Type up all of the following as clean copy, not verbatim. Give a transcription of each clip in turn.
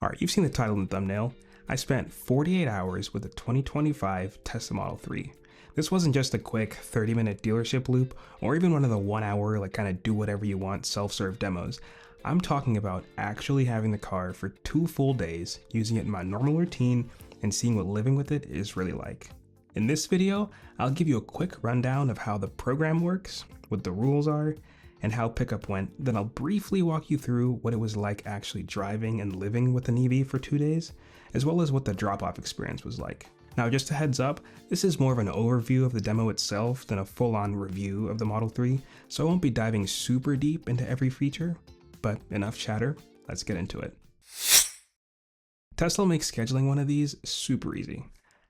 Alright, you've seen the title and thumbnail. I spent 48 hours with the 2025 Tesla Model 3. This wasn't just a quick 30-minute dealership loop, or even one of the 1 hour, kind of do whatever you want self-serve demos. I'm talking about actually having the car for 2 full days, using it in my normal routine, and seeing what living with it is really like. In this video, I'll give you a quick rundown of how the program works, what the rules are, and how pickup went. Then I'll briefly walk you through what it was like actually driving and living with an EV for 2 days, as well as what the drop-off experience was like. Now, just a heads up, this is more of an overview of the demo itself than a full-on review of the Model 3, so I won't be diving super deep into every feature, but enough chatter, let's get into it. Tesla makes scheduling one of these super easy.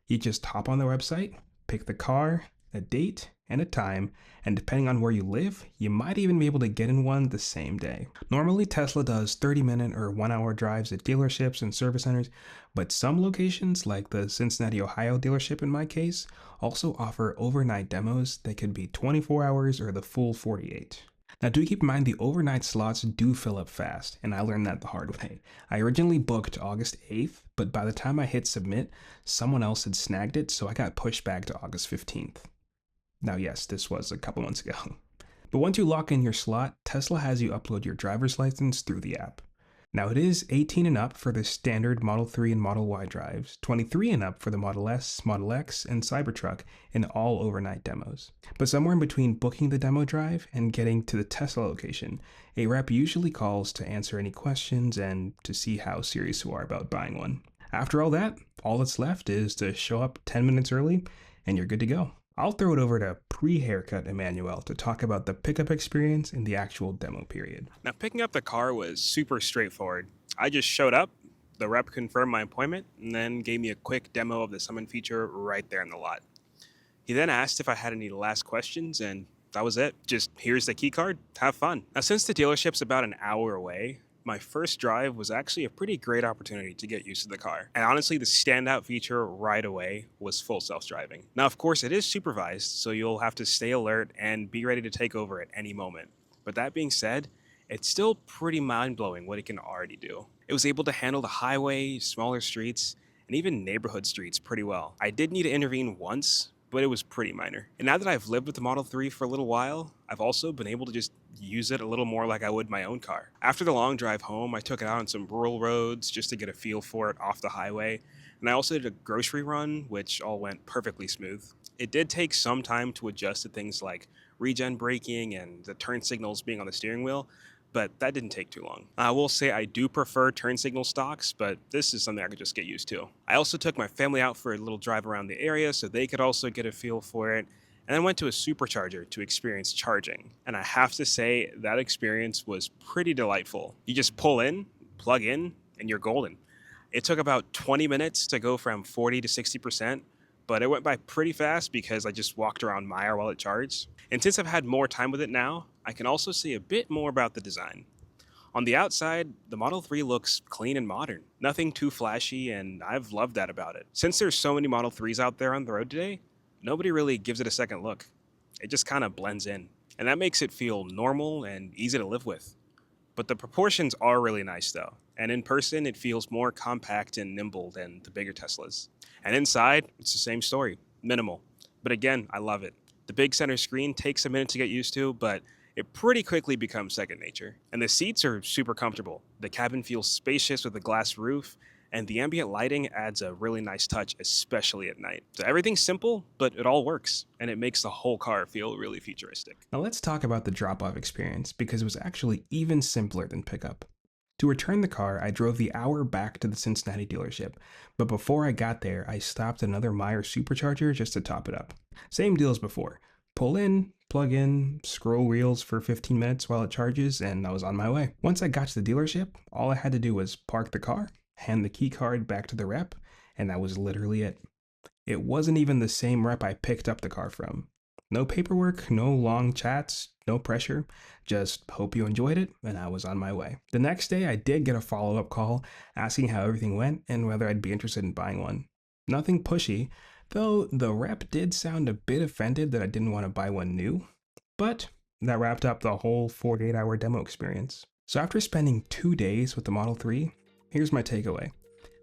You just hop on their website, pick the car, a date, and a time, and depending on where you live, you might even be able to get in one the same day. Normally, Tesla does 30-minute or 1-hour drives at dealerships and service centers, but some locations, like the Cincinnati, Ohio dealership in my case, also offer overnight demos that could be 24 hours or the full 48. Now, do keep in mind the overnight slots do fill up fast, and I learned that the hard way. I originally booked August 8th, but by the time I hit submit, someone else had snagged it, so I got pushed back to August 15th. Now, yes, this was a couple months ago. But once you lock in your slot, Tesla has you upload your driver's license through the app. Now, it is 18 and up for the standard Model 3 and Model Y drives, 23 and up for the Model S, Model X, and Cybertruck in all overnight demos. But somewhere in between booking the demo drive and getting to the Tesla location, a rep usually calls to answer any questions and to see how serious you are about buying one. After all that, all that's left is to show up 10 minutes early and you're good to go. I'll throw it over to pre-haircut Emmanuel to talk about the pickup experience in the actual demo period. Now, picking up the car was super straightforward. I just showed up, the rep confirmed my appointment, and then gave me a quick demo of the summon feature right there in the lot. He then asked if I had any last questions, and that was it. Just here's the key card, have fun. Now, since the dealership's about an hour away, my first drive was actually a pretty great opportunity to get used to the car. And honestly, the standout feature right away was full self-driving. Now, of course, it is supervised, so you'll have to stay alert and be ready to take over at any moment. But that being said, it's still pretty mind-blowing what it can already do. It was able to handle the highway, smaller streets, and even neighborhood streets pretty well. I did need to intervene once, but it was pretty minor. And now that I've lived with the Model 3 for a little while, I've also been able to just use it a little more like I would my own car. After the long drive home, I took it out on some rural roads just to get a feel for it off the highway. And I also did a grocery run, which all went perfectly smooth. It did take some time to adjust to things like regen braking and the turn signals being on the steering wheel, but that didn't take too long. I will say I do prefer turn signal stocks, but this is something I could just get used to. I also took my family out for a little drive around the area so they could also get a feel for it, and then went to a supercharger to experience charging. And I have to say, that experience was pretty delightful. You just pull in, plug in, and you're golden. It took about 20 minutes to go from 40 to 60%, but it went by pretty fast because I just walked around Meijer while it charged. And since I've had more time with it now, I can also see a bit more about the design. On the outside, the Model 3 looks clean and modern. Nothing too flashy, and I've loved that about it. Since there's so many Model 3s out there on the road today, nobody really gives it a second look. It just kind of blends in. And that makes it feel normal and easy to live with. But the proportions are really nice though, and in person it feels more compact and nimble than the bigger Teslas. And inside, it's the same story, minimal. But again, I love it. The big center screen takes a minute to get used to, but it pretty quickly becomes second nature. And the seats are super comfortable. The cabin feels spacious with a glass roof, and the ambient lighting adds a really nice touch, especially at night. So everything's simple, but it all works, and it makes the whole car feel really futuristic. Now let's talk about the drop-off experience, because it was actually even simpler than pickup. To return the car, I drove the hour back to the Cincinnati dealership, but before I got there, I stopped at another Meijer supercharger just to top it up. Same deal as before. Pull in, plug in, scroll reels for 15 minutes while it charges, and I was on my way. Once I got to the dealership, all I had to do was park the car, hand the key card back to the rep, and that was literally it. It wasn't even the same rep I picked up the car from. No paperwork, no long chats, no pressure, just hope you enjoyed it, and I was on my way. The next day, I did get a follow-up call asking how everything went and whether I'd be interested in buying one. Nothing pushy, though the rep did sound a bit offended that I didn't want to buy one new, but that wrapped up the whole 48-hour demo experience. So after spending 2 days with the Model 3, Here's my takeaway.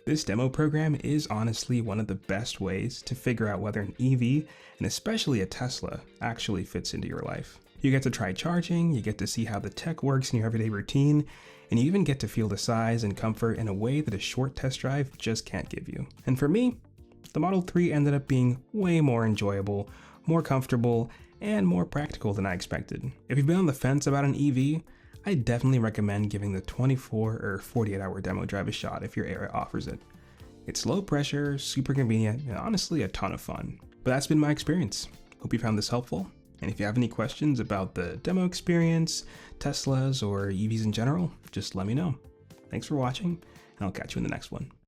This demo program is honestly one of the best ways to figure out whether an EV, and especially a Tesla, actually fits into your life. You get to try charging, you get to see how the tech works in your everyday routine, and you even get to feel the size and comfort in a way that a short test drive just can't give you. And for me, the Model 3 ended up being way more enjoyable, more comfortable, and more practical than I expected. If you've been on the fence about an EV, I definitely recommend giving the 24 or 48 hour demo drive a shot if your area offers it. It's low pressure, super convenient, and honestly a ton of fun. But that's been my experience. Hope you found this helpful. And if you have any questions about the demo experience, Teslas, or EVs in general, just let me know. Thanks for watching, and I'll catch you in the next one.